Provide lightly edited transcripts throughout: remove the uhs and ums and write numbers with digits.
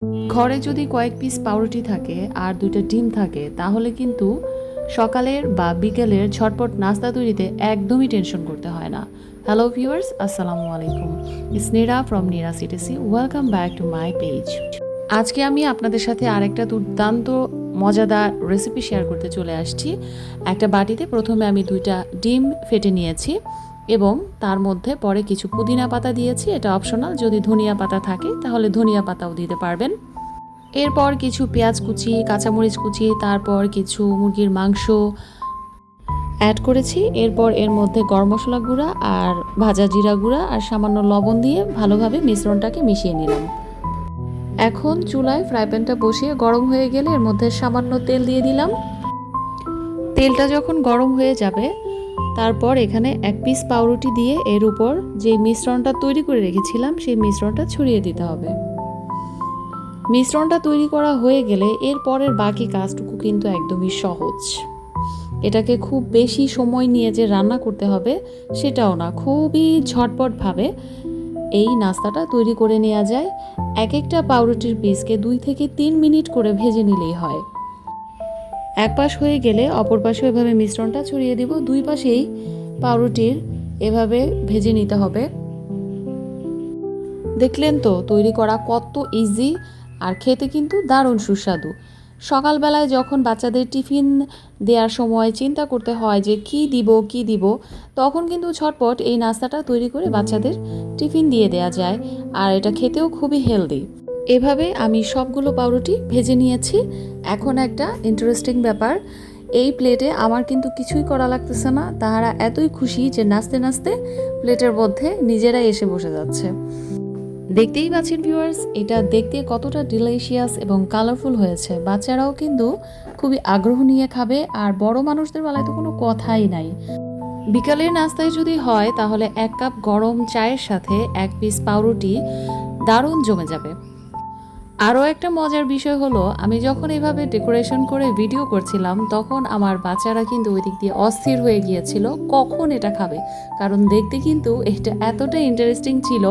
ঘরে যদি কয়েক পিস পাউরুটি থাকে আর 2টা ডিম থাকে তাহলে কিন্তু সকালের বা বিকেলের ঝটপট নাস্তা তৈরিতে একদমই টেনশন করতে হয় না। হ্যালো ভিউয়ার্স, আসসালামু আলাইকুম। It's Neera from Neera CTC. Welcome back to my page. আজকে আমি আপনাদের সাথে আরেকটা দুর্দান্ত মজাদার রেসিপি শেয়ার করতে চলে আসছি। একটা বাটিতে প্রথমে আমি 2টা ডিম ফেটে নিয়েছি এবং তার মধ্যে পরে কিছু পুদিনা পাতা দিয়েছি। এটা অপশনাল, যদি ধনিয়া পাতা থাকে তাহলে ধনিয়া পাতাও দিতে পারবেন। এরপর কিছু পেঁয়াজ কুচি, কাঁচামরিচ কুচি, তারপর কিছু মুরগির মাংস অ্যাড করেছি। এরপর এর মধ্যে গরম মশলা গুঁড়া আর ভাজা জিরা গুঁড়া আর সামান্য লবণ দিয়ে ভালোভাবে মিশ্রণটাকে মিশিয়ে নিলাম। এখন চুলায় ফ্রাই প্যানটা বসিয়ে গরম হয়ে গেলে এর মধ্যে সামান্য তেল দিয়ে দিলাম। তেলটা যখন গরম হয়ে যাবে তারপর এখানে 1 পিস পাউরুটি দিয়ে এর উপর যে মিশ্রণটা তৈরি করে রেখেছিলাম সেই মিশ্রণটা ছড়িয়ে দিতে হবে। মিশ্রণটা তৈরি করা হয়ে গেলে এরপরের বাকি কাজটুকু কিন্তু একদমই সহজ। এটাকে খুব বেশি সময় নিয়ে যে রান্না করতে হবে সেটাও না, খুবই ঝটপটভাবে এই নাস্তাটা তৈরি করে নেওয়া যায়। এক একটা পাউরুটির পিসকে 2 থেকে 3 মিনিট করে ভেজে নিলেই হয়। এক পাশ হয়ে গেলে অপর পাশে এভাবে মিশ্রণটা ছড়িয়ে দিব। 2 পাশেই পাউরুটির এভাবে ভেজে নিতে হবে। দেখলেন তো তৈরি করা কত ইজি, আর খেতে কিন্তু দারুণ সুস্বাদু। সকালবেলায় যখন বাচ্চাদের টিফিন দেওয়ার সময় চিন্তা করতে হয় যে কি দিব, তখন কিন্তু ঝটপট এই নাস্তাটা তৈরি করে বাচ্চাদের টিফিন দিয়ে দেওয়া যায়, আর এটা খেতেও খুবই হেলদি। এভাবে আমি সবগুলো পাউরুটি ভেজে নিয়েছি। এখন একটা ইন্টারেস্টিং ব্যাপার, এই প্লেটে আমার কিন্তু কিছুই করা লাগতেছে না। তাহারা এতই খুশি যে নাচতে নাচতে প্লেটের মধ্যে নিজেরাই এসে বসে যাচ্ছে। দেখতেই পাচ্ছেন ভিউয়ার্স, এটা দেখতে কতটা ডিলিশিয়াস এবং কালারফুল হয়েছে। বাচ্চারাও কিন্তু খুবই আগ্রহ নিয়ে খাবে, আর বড় মানুষদের বেলায় তো কোনো কথাই নাই। বিকালের নাস্তায় যদি হয় তাহলে 1 কাপ গরম চায়ের সাথে 1 পিস পাউরুটি দারুণ জমে যাবে। আরও একটা মজার বিষয় হলো, আমি যখন এভাবে ডেকোরেশন করে ভিডিও করছিলাম তখন আমার বাচ্চারা কিন্তু ওই দিক দিয়ে অস্থির হয়ে গিয়েছিল কখন এটা খাবে, কারণ দেখতে কিন্তু এটা এতটা ইন্টারেস্টিং ছিল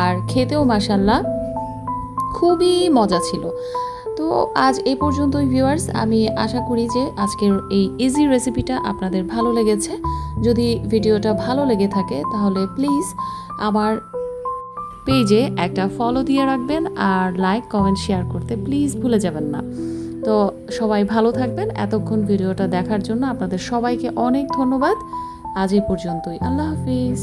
আর খেতেও মাশাল্লাহ খুবই মজা ছিল। তো আজ এই পর্যন্তই ভিউয়ার্স। আমি আশা করি যে আজকের এই ইজি রেসিপিটা আপনাদের ভালো লেগেছে। যদি ভিডিওটা ভালো লেগে থাকে তাহলে প্লিজ আমার পেজে একটা ফলো দিয়ে রাখবেন, আর লাইক কমেন্ট শেয়ার করতে প্লিজ ভুলে যাবেন না। তো সবাই ভালো থাকবেন। এতক্ষণ ভিডিওটা দেখার জন্য আপনাদের সবাইকে অনেক ধন্যবাদ। আজ এই পর্যন্তই। আল্লাহ হাফিজ।